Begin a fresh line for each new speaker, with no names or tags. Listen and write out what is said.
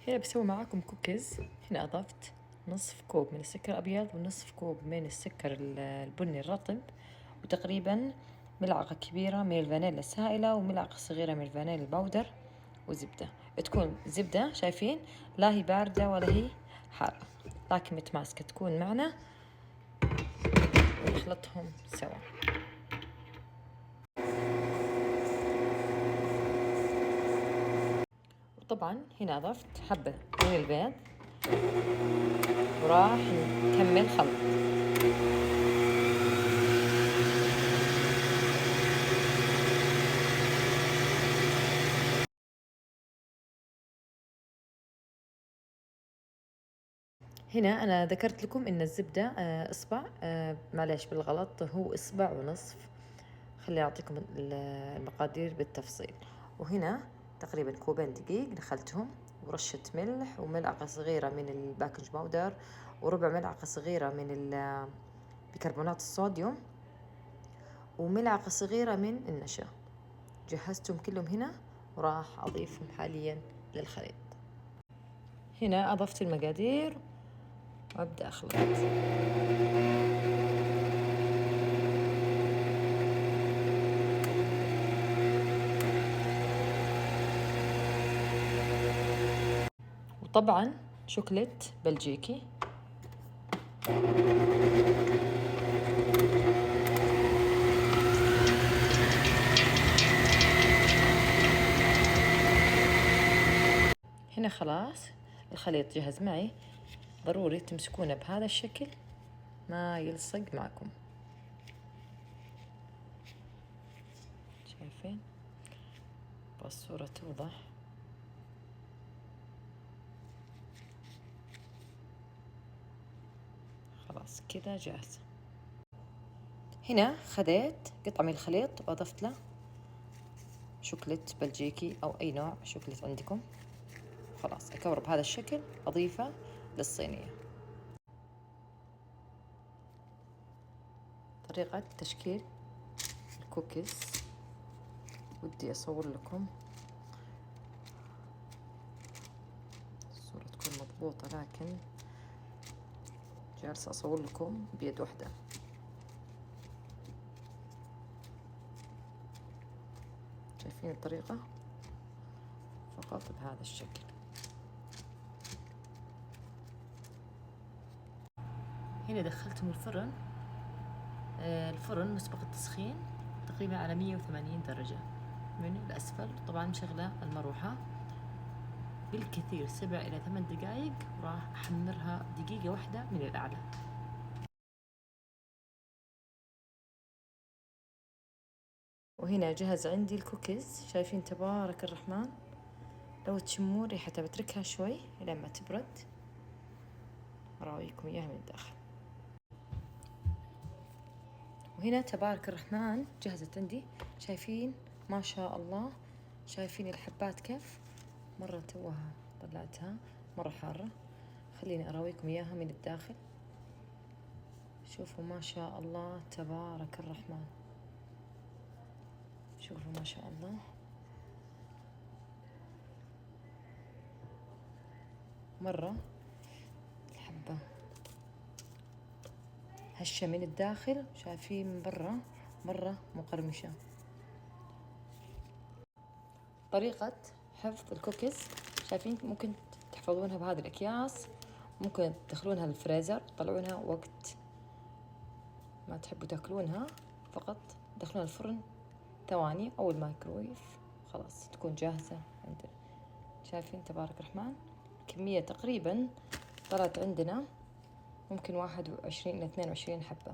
هنا بسوي معاكم كوكيز. هنا أضفت نصف كوب من السكر الأبيض ونصف كوب من السكر البني الرطب، وتقريبا ملعقة كبيرة من الفانيلا السائلة وملعقة صغيرة من الفانيلا البودر وزبدة. تكون زبدة شايفين لا هي باردة ولا هي حارة، لكن متماسكة تكون معنا، ونخلطهم سوا. وطبعا هنا أضفت حبة من البيض وراح نكمل خلط. هنا أنا ذكرت لكم إن الزبدة إصبع، معليش بالغلط، هو إصبع ونصف. خليني أعطيكم المقادير بالتفصيل. وهنا تقريبا كوبين دقيق دخلتهم، ورشة ملح، وملعقة صغيرة من الباكنج باودر، وربع ملعقة صغيرة من بيكربونات الصوديوم، وملعقة صغيرة من النشا. جهزتهم كلهم هنا وراح أضيفهم حاليا للخليط. هنا أضفت المقادير وأبدأ أخلط. وطبعا شوكليت بلجيكي. هنا خلاص الخليط جهز معي. ضروري تمسكونه بهذا الشكل ما يلصق معكم. شايفين بالصورة توضح. خلاص كذا جاهز. هنا خذيت قطعة من الخليط وأضفت له شوكليت بلجيكي أو أي نوع شوكليت عندكم. خلاص أكور بهذا الشكل، أضيفه للصينية. طريقة تشكيل الكوكيز ودي أصور لكم الصورة تكون مضبوطة، لكن جالسة أصور لكم بيد واحدة. شايفين الطريقة؟ فقط بهذا الشكل. هنا دخلتهم الفرن. الفرن مسبق التسخين تقريبا على 180 درجة من الأسفل. طبعا مشغلة المروحة بالكثير 7 إلى 8 دقائق، وراح أحمرها دقيقة واحدة من الأعلى. وهنا جهز عندي الكوكيز. شايفين تبارك الرحمن، لو تشمون ريحتها. بتركها شوي لما تبرد، أراويكم إياها من الداخل. وهنا تبارك الرحمن جهزت عندي. شايفين ما شاء الله، شايفين الحبات كيف مرة توها طلعتها مرة حارة. خليني أراويكم إياها من الداخل. شوفوا ما شاء الله تبارك الرحمن، شوفوا ما شاء الله. مرة الحبة هشة من الداخل، شايفين من برا مرة مقرمشة. طريقة حفظ الكوكيز، شايفين ممكن تحفظونها بهذه الأكياس، ممكن تدخلونها الفريزر تطلعونها وقت ما تحبوا تاكلونها، فقط تدخلونها الفرن ثواني أو الميكرويف، خلاص تكون جاهزة عندنا. شايفين تبارك الرحمن كمية تقريبا طلعت عندنا ممكن 21 إلى 22 حبة.